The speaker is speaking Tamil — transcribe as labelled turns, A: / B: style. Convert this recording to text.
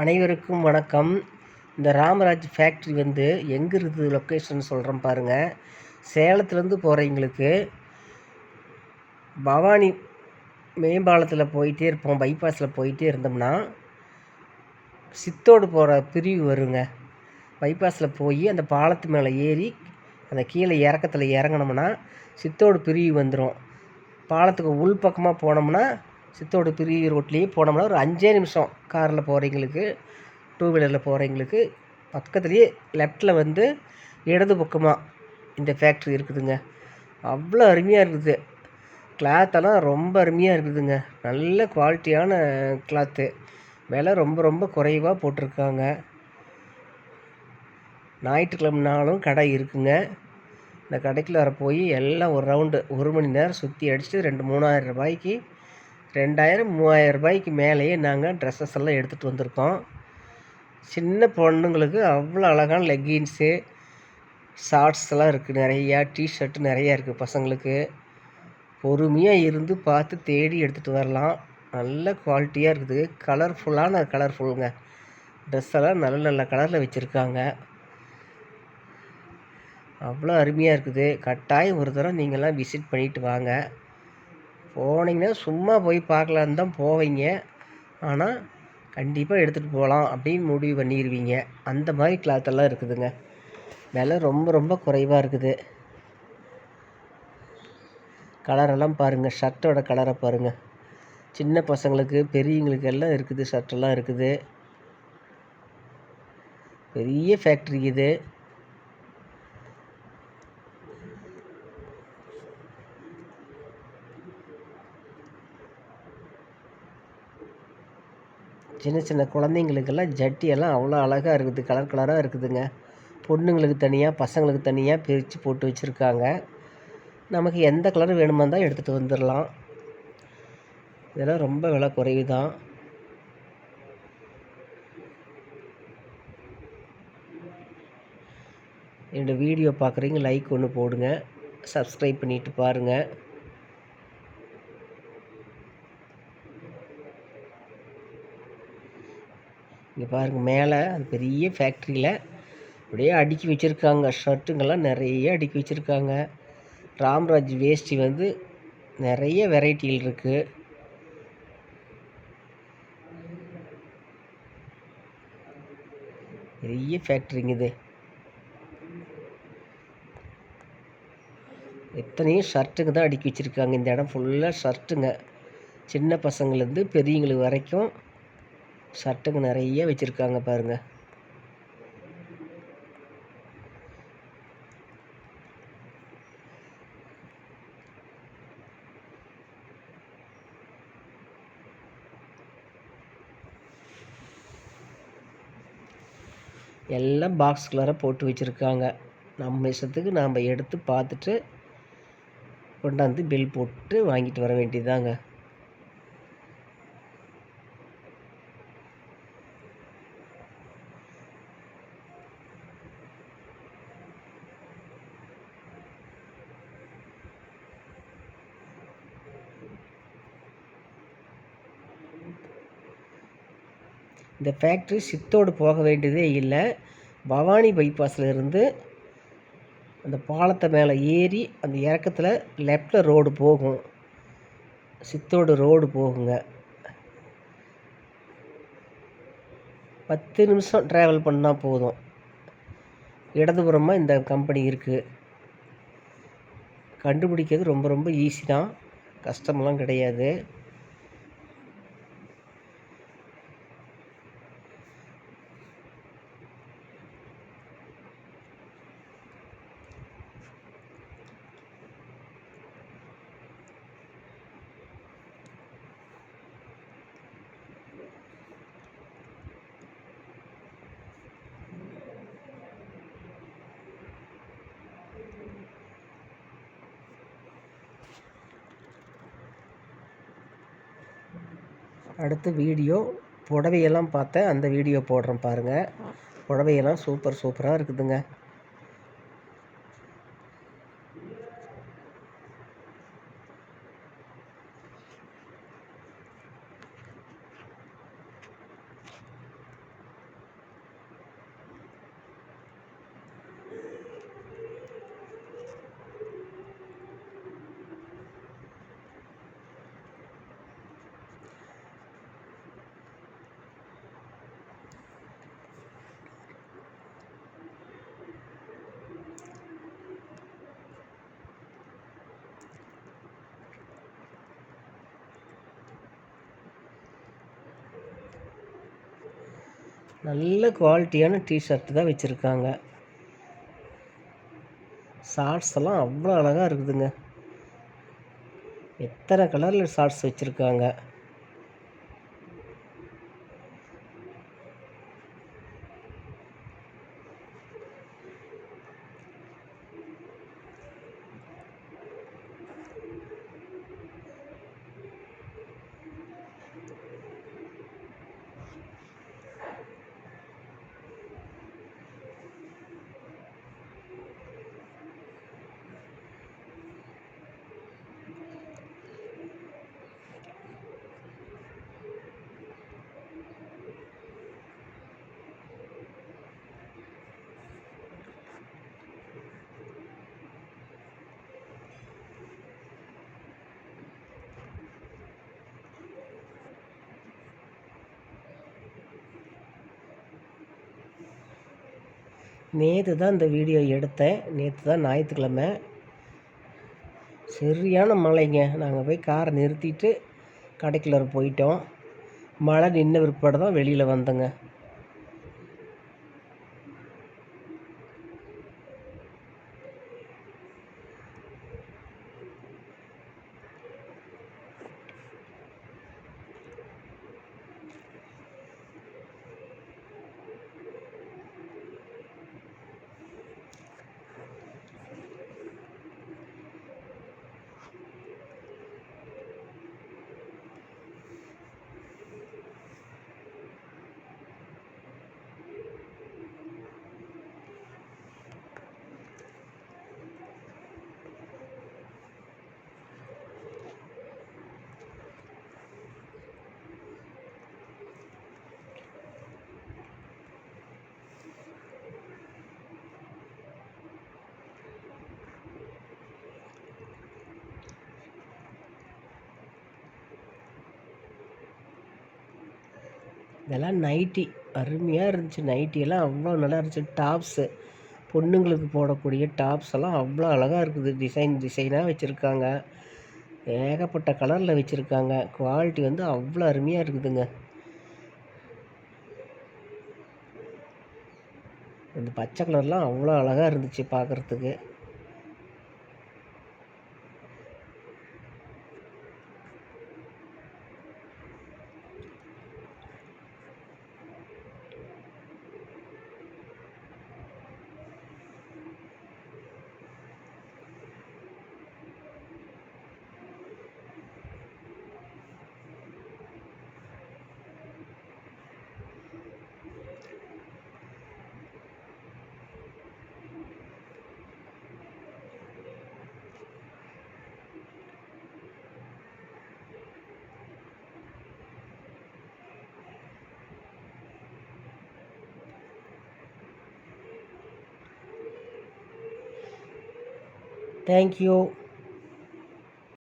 A: அனைவருக்கும் வணக்கம். இந்த ராமராஜ் ஃபேக்ட்ரி வந்து எங்கே இருக்குது லொக்கேஷன் சொல்கிறேன் பாருங்கள். சேலத்துலேருந்து போகிறவங்களுக்கு பவானி மேம்பாலத்தில் போயிட்டே இருப்போம். பைபாஸில் போயிட்டே இருந்தோம்னா சித்தோடு போகிற பிரிவு வருங்க. பைபாஸில் போய் அந்த பாலத்து மேலே ஏறி அந்த கீழே இறக்கத்தில் இறங்கினோம்னா சித்தோடு பிரிவு வந்துடும். பாலத்துக்கு உள் பக்கமாக போனோம்னா சித்தோடு பிரிவு ரோட்லேயே போனோம்னா ஒரு 5 நிமிஷம் காரில் போகிறவங்களுக்கு, டூ வீலரில் போகிறவங்களுக்கு பக்கத்துலேயே லெஃப்டில் வந்து இடது பக்கமாக இந்த ஃபேக்ட்ரி இருக்குதுங்க. அவ்வளோ அருமையாக இருக்குது. கிளாத்தெல்லாம் ரொம்ப அருமையாக இருக்குதுங்க. நல்ல குவாலிட்டியான கிளாத்து. விலை ரொம்ப ரொம்ப குறைவாக போட்டிருக்காங்க. ஞாயிற்றுக்கிழமைனாலும் கடை இருக்குங்க. இந்த கடைக்குள்ளார போய் எல்லாம் ஒரு ரவுண்டு 1 மணி நேரம் சுற்றி அடிச்சுட்டு 2-3000 ரூபாய்க்கு 2000-3000 ரூபாய்க்கு மேலேயே நாங்கள் ட்ரெஸ்ஸஸ் எல்லாம் எடுத்துகிட்டு வந்திருக்கோம். சின்ன பொண்ணுங்களுக்கு அவ்வளோ அழகான லெக்கின்ஸு, ஷார்ட்ஸ் எல்லாம் இருக்குது. நிறையா டிஷர்ட்டு நிறையா இருக்குது பசங்களுக்கு. பொறுமையாக இருந்து பார்த்து தேடி எடுத்துகிட்டு வரலாம். நல்ல குவாலிட்டியாக இருக்குது. கலர்ஃபுல்லுங்க. ட்ரெஸ் எல்லாம் நல்ல நல்ல கலரில் வச்சுருக்காங்க. அவ்வளோ அருமையாக இருக்குது. கட்டாயம் ஒரு தடவை நீங்கள்லாம் விசிட் பண்ணிவிட்டு வாங்க. போனீங்கன்னா சும்மா போய் பார்க்கலான்னு தான் போவீங்க, ஆனால் கண்டிப்பாக எடுத்துகிட்டு போகலாம் அப்படின்னு முடிவு பண்ணிடுவீங்க. அந்த மாதிரி கிளாத்தெல்லாம் இருக்குதுங்க. விலை ரொம்ப ரொம்ப குறைவாக இருக்குது. கலரெல்லாம் பாருங்கள். ஷர்ட்டோட கலரை பாருங்கள். சின்ன பசங்களுக்கு பெரியவங்களுக்கு எல்லாம் இருக்குது. ஷர்ட்டெல்லாம் இருக்குது. பெரிய ஃபேக்ட்ரி இது. சின்ன சின்ன குழந்தைங்களுக்கெல்லாம் ஜட்டியெல்லாம் அவ்வளோ அழகாக இருக்குது. கலர் கலராக இருக்குதுங்க. பொண்ணுங்களுக்கு தனியாக, பசங்களுக்கு தனியாக பிரித்து போட்டு வச்சுருக்காங்க. நமக்கு எந்த கலர் வேணுமா இருந்தால் எடுத்துகிட்டு வந்துடலாம். இதெல்லாம் ரொம்ப விலை குறைவு தான். என்னோடய வீடியோ பார்க்குறீங்க, லைக் ஒன்று போடுங்க. சப்ஸ்கிரைப் பண்ணிவிட்டு பாருங்கள். இங்கே பாருங்கள், மேலே அது பெரிய ஃபேக்ட்ரியில் அப்படியே அடுக்கி வச்சுருக்காங்க. ஷர்ட்டுங்கெல்லாம் நிறைய அடுக்கி வச்சுருக்காங்க. ராம்ராஜ் வேஷ்டி வந்து நிறைய வெரைட்டிகள் இருக்குது. பெரிய ஃபேக்ட்ரிங்க இது. எத்தனையோ ஷர்ட்டுங்க தான் அடுக்கி வச்சுருக்காங்க. இந்த இடம் ஃபுல்லாக ஷர்ட்டுங்க. சின்ன பசங்கள்லேருந்து பெரியவங்களுக்கு வரைக்கும் ஷர்ட்டுங்க நிறைய வச்சுருக்காங்க பாருங்கள். எல்லாம் பாக்ஸ்குள்ளார போட்டு வச்சுருக்காங்க. நம்ம இஷ்டத்துக்கு நாம் எடுத்து பார்த்துட்டு கொண்டாந்து பில் போட்டு வாங்கிட்டு வர வேண்டியதாங்க. இந்த ஃபேக்ட்ரி சித்தோடு போக வேண்டியதே இல்லை. பவானி பைபாஸில் இருந்து அந்த பாலத்தை மேலே ஏறி அந்த இறக்கத்தில் லெஃப்டில் ரோடு போகும். சித்தோடு ரோடு போகுங்க. 10 நிமிஷம் ட்ராவல் பண்ணால் போதும். இடதுபுறமாக இந்த கம்பெனி இருக்குது. கண்டுபிடிக்கிறது ரொம்ப ரொம்ப ஈஸி தான். கஷ்டமெல்லாம் கிடையாது. அடுத்த வீடியோ புடவையெல்லாம் பார்த்தேன். அந்த வீடியோ போடுறேன் பாருங்கள். புடவையெல்லாம் சூப்பராக இருக்குதுங்க. நல்ல குவாலிட்டியான டிஷர்ட் தான் வச்சுருக்காங்க. ஷார்ட்ஸ் எல்லாம் அவ்வளோ அழகாக இருக்குதுங்க. எத்தனை கலரில் ஷார்ட்ஸ் வச்சுருக்காங்க. நேற்று தான் இந்த வீடியோ எடுத்தேன். நேற்று தான் ஞாயிற்றுக்கிழமை. சரியான மழைங்க. நாங்கள் போய் காரை நிறுத்திட்டு கடைக்குள்ளார போயிட்டோம். மழை நின்ன பிற்பாடு தான் வெளியில் வந்தோங்க. இதெல்லாம் நைட்டி அருமையாக இருந்துச்சு. நைட்டியெல்லாம் அவ்வளோ நல்லா இருந்துச்சு. டாப்ஸு, பொண்ணுங்களுக்கு போடக்கூடிய டாப்ஸ் எல்லாம் அவ்வளோ அழகாக இருக்குது. டிசைனாக வச்சுருக்காங்க. ஏகப்பட்ட கலரில் வச்சுருக்காங்க. குவாலிட்டி வந்து அவ்வளோ அருமையாக இருக்குதுங்க. இந்த பச்சை கலர்லாம் அவ்வளோ அழகாக இருந்துச்சு பார்க்குறதுக்கு. Thank you.